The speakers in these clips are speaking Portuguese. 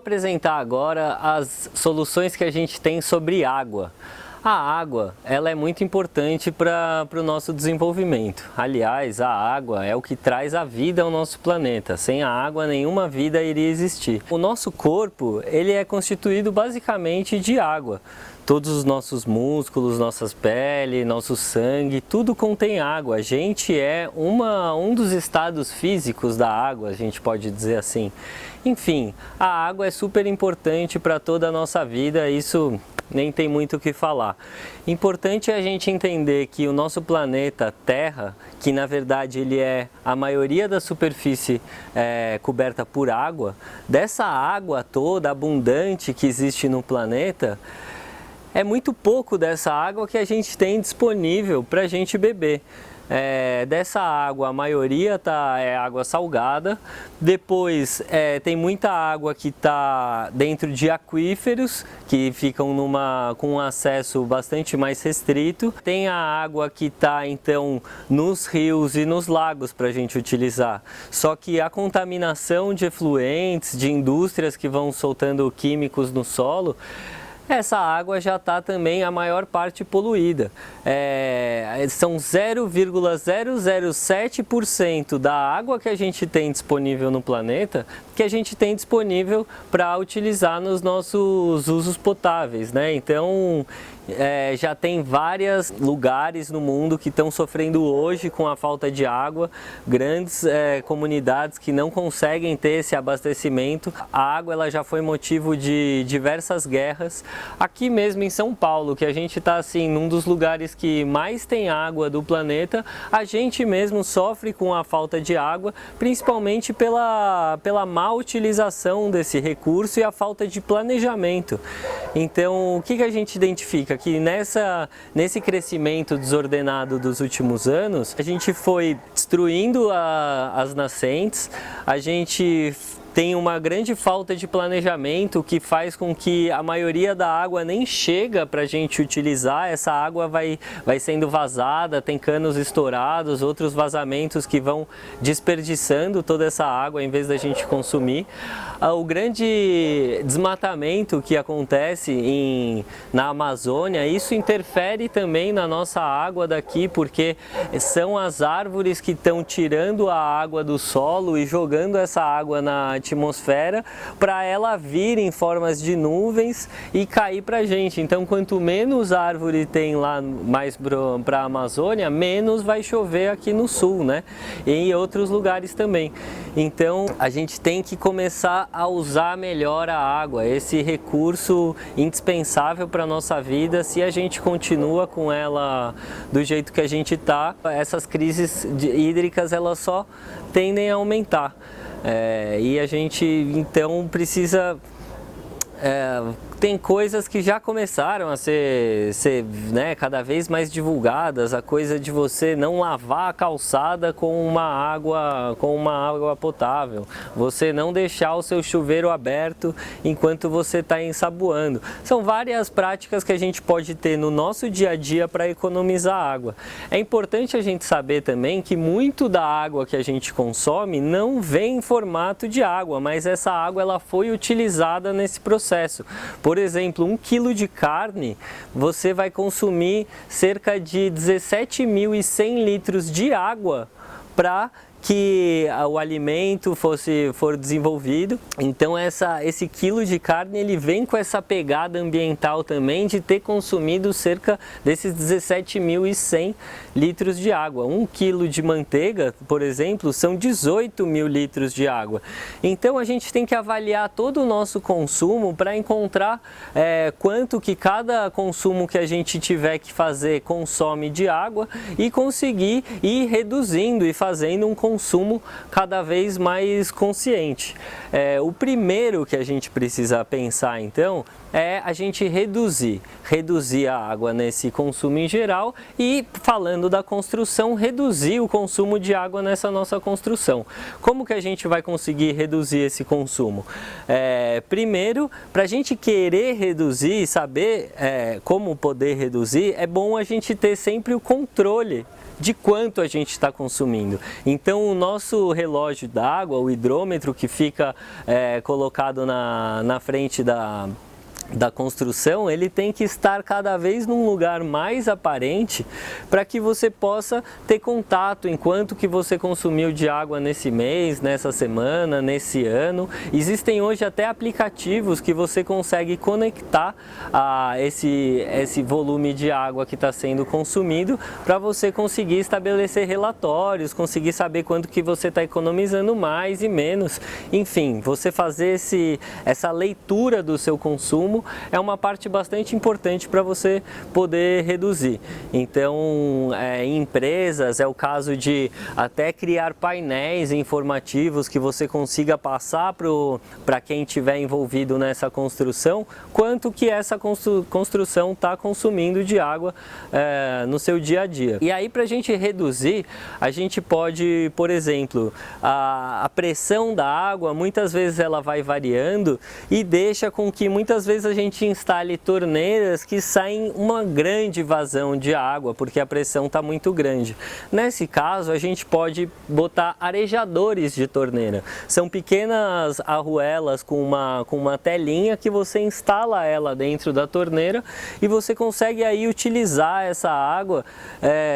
apresentar agora as soluções que a gente tem sobre água. A água, ela é muito importante para o nosso desenvolvimento. Aliás, a água é o que traz a vida ao nosso planeta. Sem a água, nenhuma vida iria existir. O nosso corpo, ele é constituído basicamente de água. Todos os nossos músculos, nossas peles, nosso sangue, tudo contém água. A gente é um dos estados físicos da água, a gente pode dizer assim. Enfim, a água é super importante para toda a nossa vida, isso nem tem muito o que falar. Importante é a gente entender que o nosso planeta Terra, que na verdade ele é a maioria da superfície coberta por água, dessa água toda abundante que existe no planeta, é muito pouco dessa água que a gente tem disponível para a gente beber. Dessa água, a maioria é água salgada, depois tem muita água que está dentro de aquíferos, que ficam com um acesso bastante mais restrito. Tem a água que está então nos rios e nos lagos para a gente utilizar, só que a contaminação de efluentes, de indústrias que vão soltando químicos no solo, essa água já está também a maior parte poluída. São 0,007% da água que a gente tem disponível no planeta que a gente tem disponível para utilizar nos nossos usos potáveis, né? Então, já tem vários lugares no mundo que estão sofrendo hoje com a falta de água, grandes comunidades que não conseguem ter esse abastecimento. A água ela já foi motivo de diversas guerras. Aqui mesmo em São Paulo, que a gente está assim, num dos lugares que mais tem água do planeta, a gente mesmo sofre com a falta de água, principalmente pela má utilização desse recurso e a falta de planejamento. Então, o que a gente identifica? Que nesse crescimento desordenado dos últimos anos, a gente foi destruindo as nascentes, a gente tem uma grande falta de planejamento que faz com que a maioria da água nem chega para a gente utilizar. Essa água vai sendo vazada, tem canos estourados, outros vazamentos que vão desperdiçando toda essa água em vez da gente consumir. O grande desmatamento que acontece na Amazônia, isso interfere também na nossa água daqui, porque são as árvores que estão tirando a água do solo e jogando essa água na atmosfera para ela vir em formas de nuvens e cair para a gente. Então, quanto menos árvore tem lá mais para a Amazônia, menos vai chover aqui no sul, né? E em outros lugares também. Então, a gente tem que começar a usar melhor a água, esse recurso indispensável para a nossa vida. Se a gente continua com ela do jeito que a gente está, essas crises hídricas elas só tendem a aumentar. E a gente então precisa... tem coisas que já começaram a ser né, cada vez mais divulgadas, a coisa de você não lavar a calçada com uma água potável, você não deixar o seu chuveiro aberto enquanto você está ensaboando. São várias práticas que a gente pode ter no nosso dia a dia para economizar água. É importante a gente saber também que muito da água que a gente consome não vem em formato de água, mas essa água ela foi utilizada nesse processo. Por exemplo, 1 quilo de carne, você vai consumir cerca de 17.100 litros de água para que o alimento for desenvolvido. Então esse quilo de carne ele vem com essa pegada ambiental também de ter consumido cerca desses 17.100 litros de água. 1 quilo de manteiga, por exemplo, são 18.000 litros de água. Então a gente tem que avaliar todo o nosso consumo para encontrar quanto que cada consumo que a gente tiver que fazer consome de água e conseguir ir reduzindo e fazendo um consumo cada vez mais consciente. O primeiro que a gente precisa pensar então é a gente reduzir a água nesse consumo em geral e, falando da construção, reduzir o consumo de água nessa nossa construção. Como que a gente vai conseguir reduzir esse consumo? Primeiro, para a gente querer reduzir e saber como poder reduzir, é bom a gente ter sempre o controle de quanto a gente está consumindo. Então o nosso relógio d'água, o hidrômetro que fica colocado na frente da construção, ele tem que estar cada vez num lugar mais aparente para que você possa ter contato em quanto que você consumiu de água nesse mês, nessa semana, nesse ano. Existem hoje até aplicativos que você consegue conectar a esse volume de água que está sendo consumido para você conseguir estabelecer relatórios, conseguir saber quanto que você está economizando mais e menos. Enfim, você fazer essa leitura do seu consumo é uma parte bastante importante para você poder reduzir. Então, em empresas, é o caso de até criar painéis informativos que você consiga passar para quem estiver envolvido nessa construção, quanto que essa construção está consumindo de água no seu dia a dia. E aí, para a gente reduzir, a gente pode, por exemplo, a pressão da água, muitas vezes ela vai variando e deixa com que muitas vezes a gente instale torneiras que saem uma grande vazão de água, porque a pressão está muito grande. Nesse caso, a gente pode botar arejadores de torneira. São pequenas arruelas com uma telinha que você instala ela dentro da torneira e você consegue aí utilizar essa água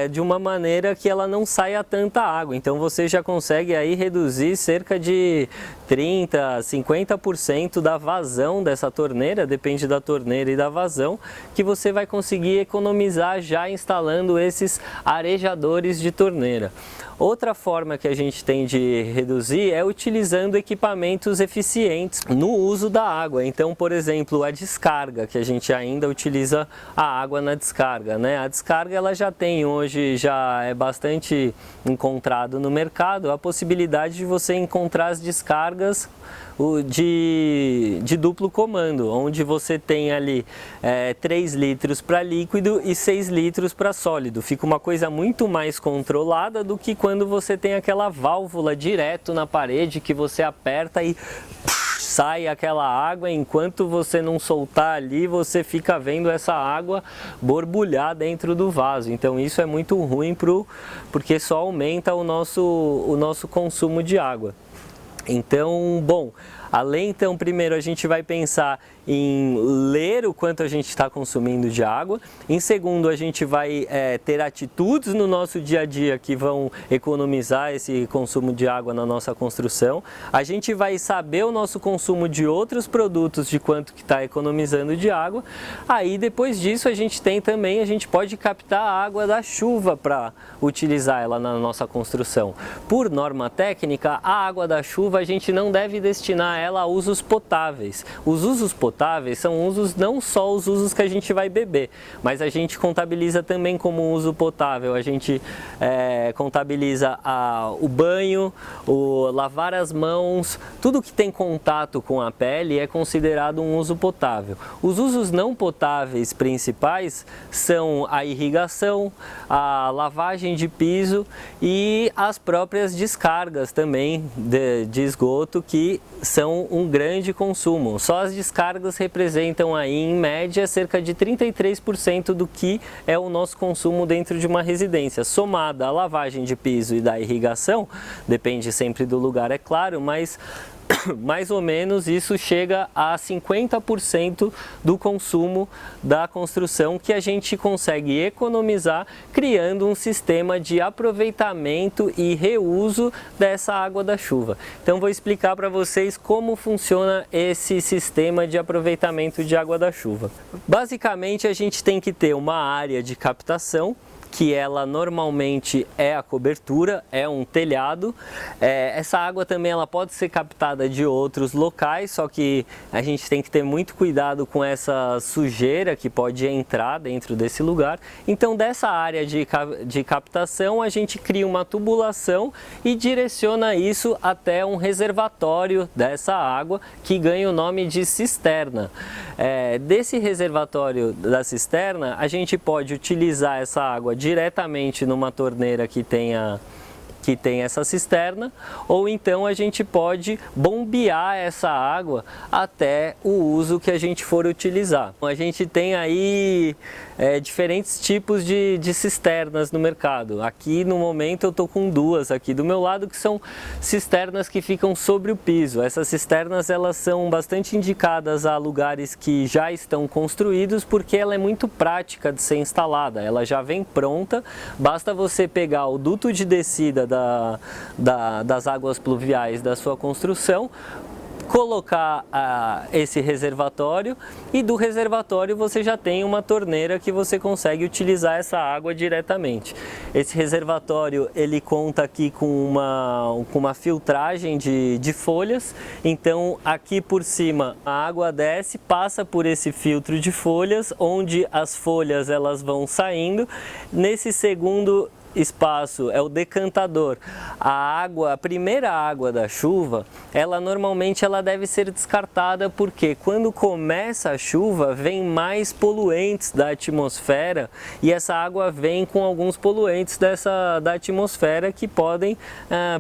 de uma maneira que ela não saia tanta água. Então você já consegue aí reduzir cerca de 30%, 50% da vazão dessa torneira, depende da torneira e da vazão, que você vai conseguir economizar já instalando esses arejadores de torneira. Outra forma que a gente tem de reduzir é utilizando equipamentos eficientes no uso da água. Então, por exemplo, a descarga, que a gente ainda utiliza a água na descarga, né? A descarga ela já tem hoje, já é bastante encontrado no mercado, a possibilidade de você encontrar as descargas de duplo comando, onde você tem ali 3 litros para líquido e 6 litros para sólido. Fica uma coisa muito mais controlada do que quando você tem aquela válvula direto na parede que você aperta e sai aquela água, enquanto você não soltar ali, você fica vendo essa água borbulhar dentro do vaso. Então isso é muito ruim porque só aumenta o nosso consumo de água. Então, bom, então primeiro a gente vai pensar em ler o quanto a gente está consumindo de água. Em segundo, a gente vai ter atitudes no nosso dia a dia que vão economizar esse consumo de água na nossa construção. A gente vai saber o nosso consumo de outros produtos, de quanto que está economizando de água. Aí depois disso a gente pode captar a água da chuva para utilizar ela na nossa construção. Por norma técnica, a água da chuva a gente não deve destinar ela a usos potáveis. Os usos potáveis são não só os usos que a gente vai beber, mas a gente contabiliza também como uso potável. A gente contabiliza o banho, o lavar as mãos, tudo que tem contato com a pele é considerado um uso potável. Os usos não potáveis principais são a irrigação, a lavagem de piso e as próprias descargas também de esgoto, que são um grande consumo. Só as descargas representam aí, em média, cerca de 33% do que é o nosso consumo dentro de uma residência. Somada à lavagem de piso e da irrigação, depende sempre do lugar, é claro, mas mais ou menos isso chega a 50% do consumo da construção que a gente consegue economizar criando um sistema de aproveitamento e reuso dessa água da chuva. Então vou explicar para vocês como funciona esse sistema de aproveitamento de água da chuva. Basicamente a gente tem que ter uma área de captação, que ela normalmente é a cobertura, é um telhado. Essa água também ela pode ser captada de outros locais, só que a gente tem que ter muito cuidado com essa sujeira que pode entrar dentro desse lugar. Então dessa área de captação a gente cria uma tubulação e direciona isso até um reservatório dessa água que ganha o nome de cisterna. Desse reservatório da cisterna a gente pode utilizar essa água diretamente numa torneira que tenha que tem essa cisterna, ou então a gente pode bombear essa água até o uso que a gente for utilizar. A gente tem aí diferentes tipos de cisternas no mercado. Aqui no momento eu estou com duas aqui do meu lado, que são cisternas que ficam sobre o piso. Essas cisternas, elas são bastante indicadas a lugares que já estão construídos, porque ela é muito prática de ser instalada. Ela já vem pronta, basta você pegar o duto de descida das águas pluviais da sua construção, colocar esse reservatório, e do reservatório você já tem uma torneira que você consegue utilizar essa água diretamente. Esse reservatório, ele conta aqui com uma filtragem de folhas, então aqui por cima a água desce, passa por esse filtro de folhas, onde as folhas elas vão saindo. Nesse segundo espaço é o decantador. A primeira água da chuva, ela normalmente deve ser descartada, porque quando começa a chuva vem mais poluentes da atmosfera, e essa água vem com alguns poluentes da atmosfera que podem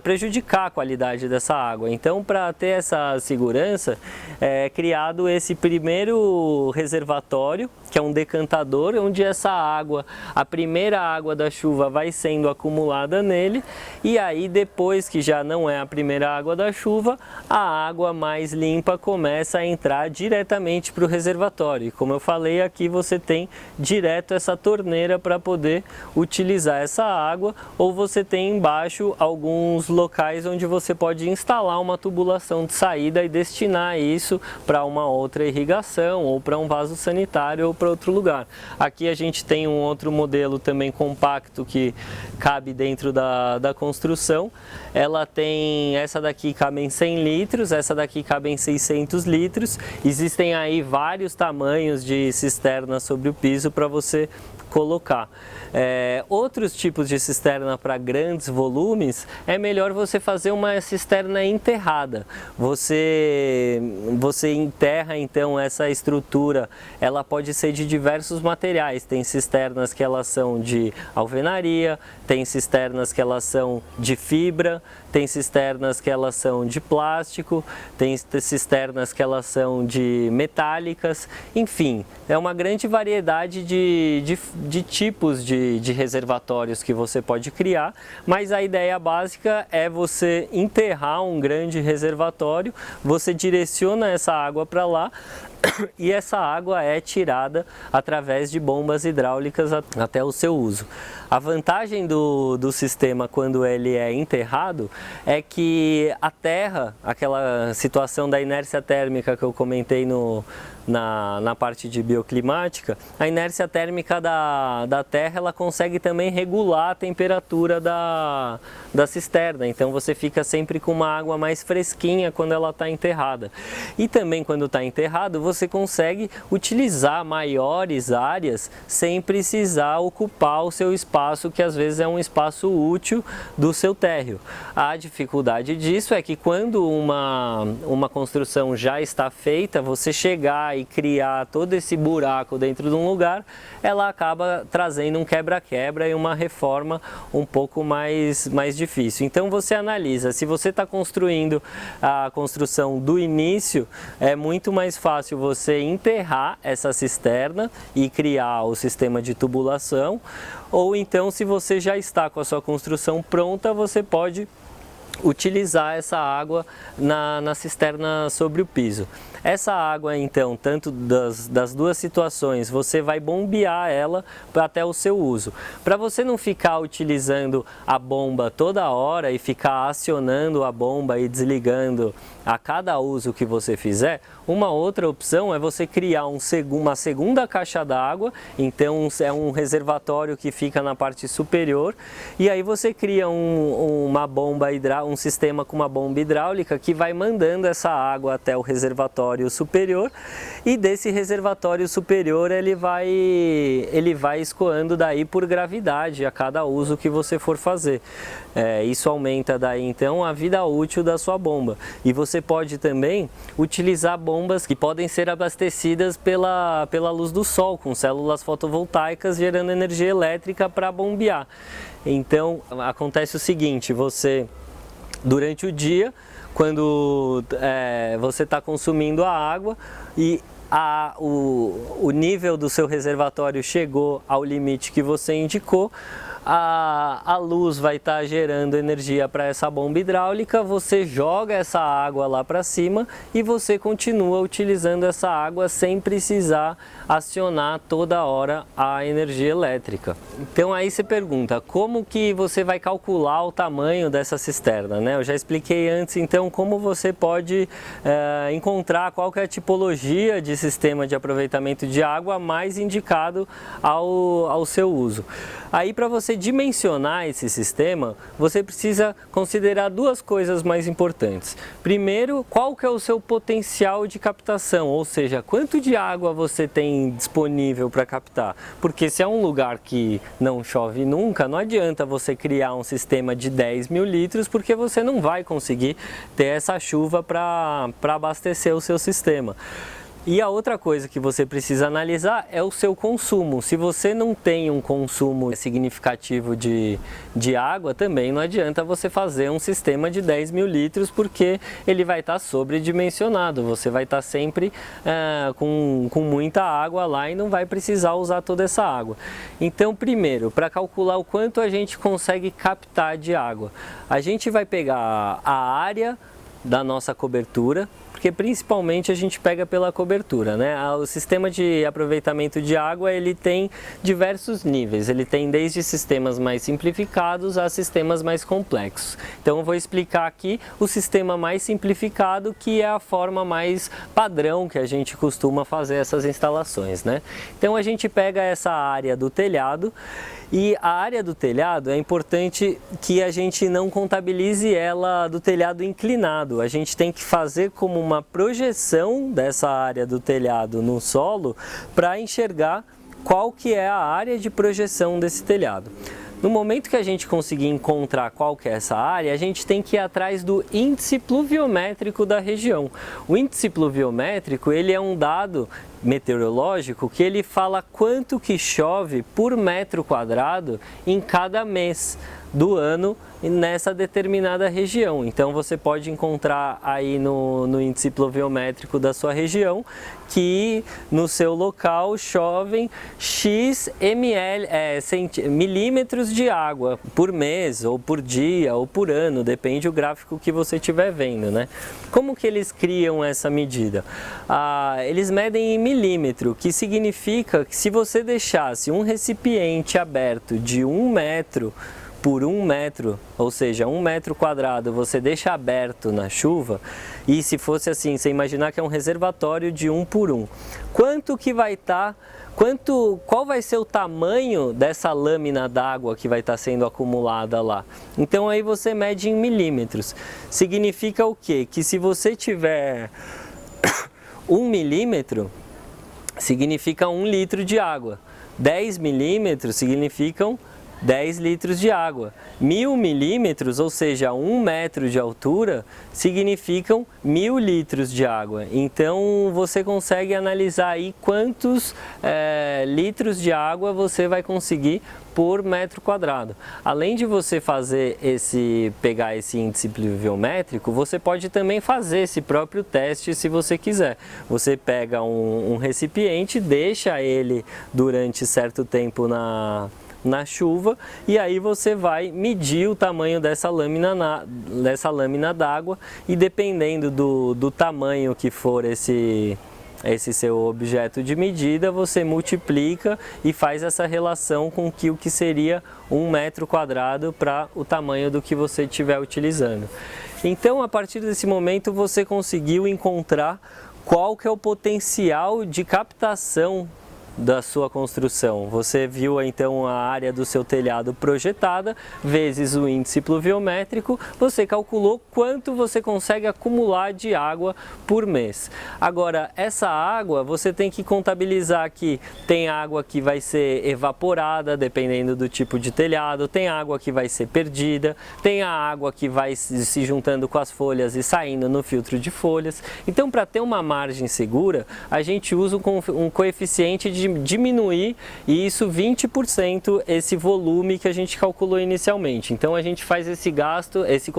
prejudicar a qualidade dessa água. Então, para ter essa segurança, é criado esse primeiro reservatório, que é um decantador, onde essa água, a primeira água da chuva, vai sendo acumulada nele, e aí depois que já não é a primeira água da chuva, a água mais limpa começa a entrar diretamente para o reservatório. E como eu falei, aqui você tem direto essa torneira para poder utilizar essa água, ou você tem embaixo alguns locais onde você pode instalar uma tubulação de saída e destinar isso para uma outra irrigação, ou para um vaso sanitário, ou para outro lugar. Aqui a gente tem um outro modelo também compacto que cabe dentro da construção. Ela tem, essa daqui cabe em 100 litros, essa daqui cabe em 600 litros. Existem aí vários tamanhos de cisterna sobre o piso para você colocar. Outros tipos de cisterna para grandes volumes, é melhor você fazer uma cisterna enterrada. Você enterra então essa estrutura, ela pode ser de diversos materiais. Tem cisternas que elas são de alvenaria, tem cisternas que elas são de fibra, tem cisternas que elas são de plástico, tem cisternas que elas são de metálicas, enfim, é uma grande variedade de tipos de reservatórios que você pode criar, mas a ideia básica é você enterrar um grande reservatório, você direciona essa água para lá, e essa água é tirada através de bombas hidráulicas até o seu uso. A vantagem do sistema quando ele é enterrado é que a terra, aquela situação da inércia térmica que eu comentei na parte de bioclimática, a inércia térmica da terra, ela consegue também regular a temperatura da cisterna, então você fica sempre com uma água mais fresquinha quando ela está enterrada. E também quando está enterrado, você consegue utilizar maiores áreas sem precisar ocupar o seu espaço, que às vezes é um espaço útil do seu térreo. A dificuldade disso é que quando uma construção já está feita, você chegar e criar todo esse buraco dentro de um lugar, ela acaba trazendo um quebra-quebra e uma reforma um pouco mais difícil. Então você analisa, se você está construindo a construção do início, é muito mais fácil você enterrar essa cisterna e criar o sistema de tubulação, ou então, se você já está com a sua construção pronta, você pode utilizar essa água na cisterna sobre o piso. Essa água, então, tanto das duas situações, você vai bombear ela até o seu uso. Para você não ficar utilizando a bomba toda hora e ficar acionando a bomba e desligando a cada uso que você fizer, uma outra opção é você criar uma segunda caixa d'água, então é um reservatório que fica na parte superior, e aí você cria uma bomba hidráulica, um sistema com uma bomba hidráulica que vai mandando essa água até o reservatório superior, e desse reservatório superior ele vai escoando daí por gravidade a cada uso que você for fazer. Isso aumenta daí então a vida útil da sua bomba. E você pode também utilizar bombas que podem ser abastecidas pela luz do sol, com células fotovoltaicas gerando energia elétrica para bombear. Então acontece o seguinte: você durante o dia, quando você está consumindo a água e o nível do seu reservatório chegou ao limite que você indicou, a luz vai estar gerando energia para essa bomba hidráulica, você joga essa água lá para cima e você continua utilizando essa água sem precisar acionar toda hora a energia elétrica. Então aí você pergunta, como que você vai calcular o tamanho dessa cisterna, né? Eu já expliquei antes então como você pode encontrar qual que é a tipologia de sistema de aproveitamento de água mais indicado ao seu uso. Aí, para você dimensionar esse sistema, você precisa considerar duas coisas mais importantes. Primeiro, qual que é o seu potencial de captação, ou seja, quanto de água você tem disponível para captar. Porque se é um lugar que não chove nunca, não adianta você criar um sistema de 10 mil litros, porque você não vai conseguir ter essa chuva para abastecer o seu sistema. E a outra coisa que você precisa analisar é o seu consumo. Se você não tem um consumo significativo de água, também não adianta você fazer um sistema de 10 mil litros, porque ele vai estar sobredimensionado. Você vai estar sempre com muita água lá e não vai precisar usar toda essa água. Então, primeiro, para calcular o quanto a gente consegue captar de água, a gente vai pegar a área da nossa cobertura, porque principalmente a gente pega pela cobertura, né? O sistema de aproveitamento de água, ele tem diversos níveis, ele tem desde sistemas mais simplificados a sistemas mais complexos. Então eu vou explicar aqui o sistema mais simplificado, que é a forma mais padrão que a gente costuma fazer essas instalações, né? Então a gente pega essa área do telhado, e a área do telhado é importante que a gente não contabilize ela do telhado inclinado. A gente tem que fazer como uma projeção dessa área do telhado no solo para enxergar qual que é a área de projeção desse telhado. No momento que a gente conseguir encontrar qual que é essa área, a gente tem que ir atrás do índice pluviométrico da região. O índice pluviométrico, ele é um dado meteorológico que ele fala quanto que chove por metro quadrado em cada mês do ano nessa determinada região. Então você pode encontrar aí no índice pluviométrico da sua região que no seu local chovem X milímetros de água por mês, ou por dia, ou por ano, depende do gráfico que você estiver vendo, né? Como que eles criam essa medida? Eles medem em milímetro, que significa que se você deixasse um recipiente aberto de 1 metro por 1 metro, ou seja, 1 metro quadrado, você deixa aberto na chuva, e se fosse assim, você imaginar que é um reservatório de 1 por 1, quanto que vai estar, qual vai ser o tamanho dessa lâmina d'água que vai estar sendo acumulada lá? Então aí você mede em milímetros. Significa o quê? Que se você tiver 1 milímetro, significa 1 litro de água. 10 milímetros significam 10 litros de água. 1000 milímetros, ou seja, 1 metro de altura, significam 1000 litros de água. Então você consegue analisar aí quantos litros de água você vai conseguir por metro quadrado. Além de você pegar esse índice pluviométrico, você pode também fazer esse próprio teste se você quiser. Você pega um recipiente, deixa ele durante certo tempo na chuva, e aí você vai medir o tamanho dessa lâmina d'água, e dependendo do tamanho que for esse seu objeto de medida, você multiplica e faz essa relação com o que seria 1 metro quadrado para o tamanho do que você estiver utilizando. Então, a partir desse momento, você conseguiu encontrar qual que é o potencial de captação da sua construção. Você viu então a área do seu telhado projetada, vezes o índice pluviométrico, você calculou quanto você consegue acumular de água por mês. Agora, essa água você tem que contabilizar que tem água que vai ser evaporada, dependendo do tipo de telhado, tem água que vai ser perdida, tem a água que vai se juntando com as folhas e saindo no filtro de folhas. Então, para ter uma margem segura, a gente usa um coeficiente de diminuir isso 20% esse volume que a gente calculou inicialmente. Então, a gente faz esse gasto, esse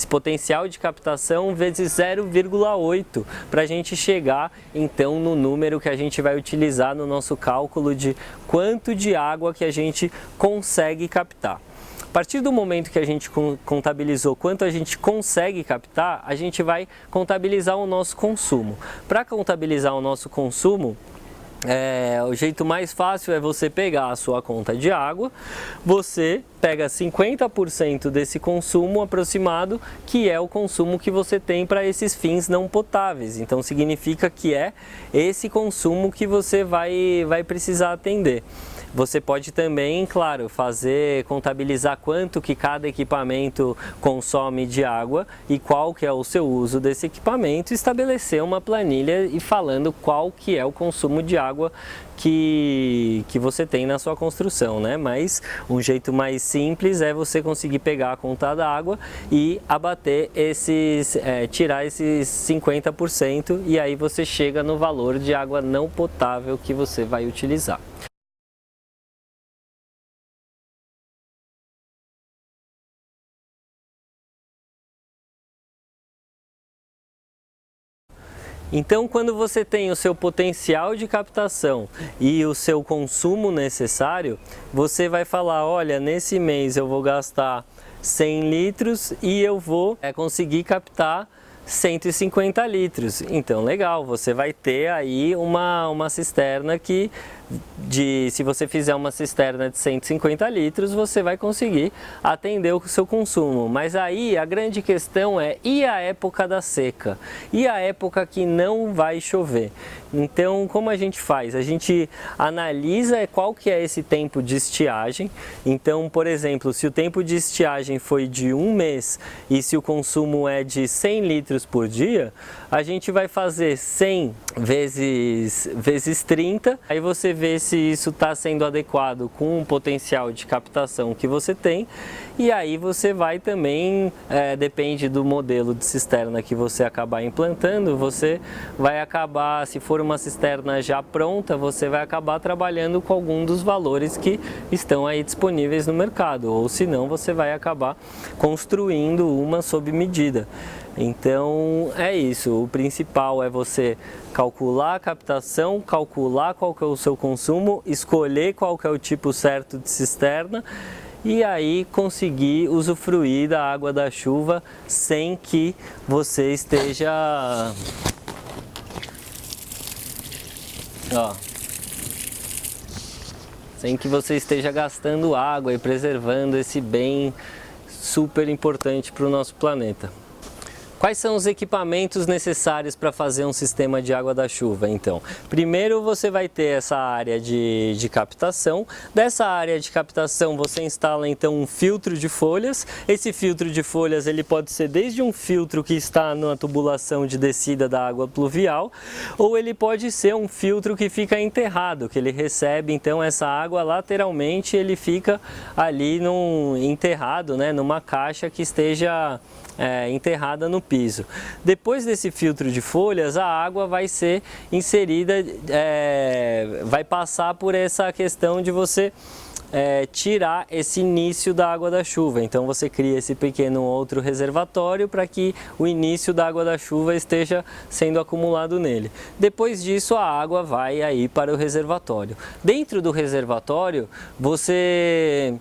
potencial de captação vezes 0,8 para a gente chegar então no número que a gente vai utilizar no nosso cálculo de quanto de água que a gente consegue captar. A partir do momento que a gente contabilizou quanto a gente consegue captar, a gente vai contabilizar o nosso consumo. Para contabilizar o nosso consumo, o jeito mais fácil é você pegar a sua conta de água, você pega 50% desse consumo aproximado, que é o consumo que você tem para esses fins não potáveis. Então significa que é esse consumo que você vai precisar atender. Você pode também, claro, contabilizar quanto que cada equipamento consome de água e qual que é o seu uso desse equipamento, estabelecer uma planilha e falando qual que é o consumo de água que você tem na sua construção, né? Mas um jeito mais simples é você conseguir pegar a conta da água e abater tirar esses 50% e aí você chega no valor de água não potável que você vai utilizar. Então, quando você tem o seu potencial de captação e o seu consumo necessário, você vai falar, olha, nesse mês eu vou gastar 100 litros e eu vou conseguir captar 150 litros. Então, legal, você vai ter aí uma cisterna se você fizer uma cisterna de 150 litros, você vai conseguir atender o seu consumo. Mas aí a grande questão e a época da seca? E a época que não vai chover? Então, como a gente faz? A gente analisa qual que é esse tempo de estiagem. Então, por exemplo, se o tempo de estiagem foi de um mês e se o consumo é de 100 litros por dia, a gente vai fazer 100 vezes 30, aí você vê se isso está sendo adequado com o potencial de captação que você tem, e aí você vai também, depende do modelo de cisterna que você acabar implantando, você vai acabar, se for uma cisterna já pronta, você vai acabar trabalhando com algum dos valores que estão aí disponíveis no mercado, ou se não, você vai acabar construindo uma sob medida. Então é isso, o principal é você calcular a captação, calcular qual que é o seu consumo, escolher qual que é o tipo certo de cisterna e aí conseguir usufruir da água da chuva sem que você esteja gastando água e preservando esse bem super importante para o nosso planeta. Quais são os equipamentos necessários para fazer um sistema de água da chuva, então? Primeiro você vai ter essa área de captação. Dessa área de captação você instala então um filtro de folhas. Esse filtro de folhas ele pode ser desde um filtro que está na tubulação de descida da água pluvial, ou ele pode ser um filtro que fica enterrado, que ele recebe então essa água lateralmente, ele fica ali enterrado, né, numa caixa que esteja enterrada no piso. Depois desse filtro de folhas, a água vai ser inserida, vai passar por essa questão de você tirar esse início da água da chuva. Então você cria esse pequeno outro reservatório para que o início da água da chuva esteja sendo acumulado nele. Depois disso a água vai aí para o reservatório. Dentro do reservatório você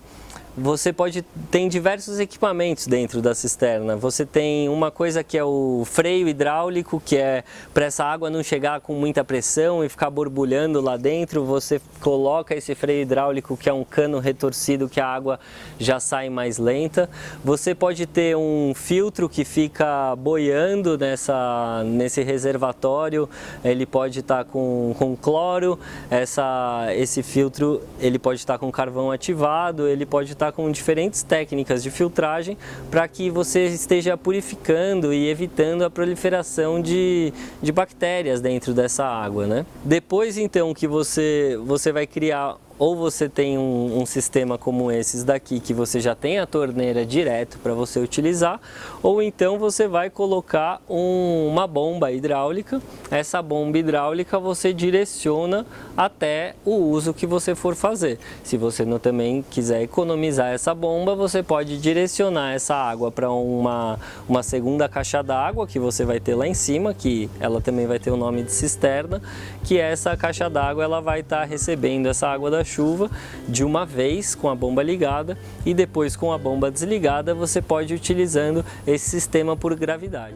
tem diversos equipamentos dentro da cisterna. Você tem uma coisa que é o freio hidráulico, que é para essa água não chegar com muita pressão e ficar borbulhando lá dentro. Você coloca esse freio hidráulico, que é um cano retorcido, que a água já sai mais lenta. Você pode ter um filtro que fica boiando nesse reservatório. Ele pode estar com cloro. Esse filtro ele pode estar com carvão ativado. Ele pode estar com diferentes técnicas de filtragem para que você esteja purificando e evitando a proliferação de bactérias dentro dessa água, né? Depois então que você vai criar, ou você tem um sistema como esses daqui, que você já tem a torneira direto para você utilizar, ou então você vai colocar uma bomba hidráulica. Essa bomba hidráulica você direciona até o uso que você for fazer. Se você também quiser economizar essa bomba, você pode direcionar essa água para uma segunda caixa d'água que você vai ter lá em cima, que ela também vai ter o nome de cisterna, que essa caixa d'água ela vai estar recebendo essa água da chuva de uma vez com a bomba ligada, e depois com a bomba desligada você pode ir utilizando esse sistema por gravidade.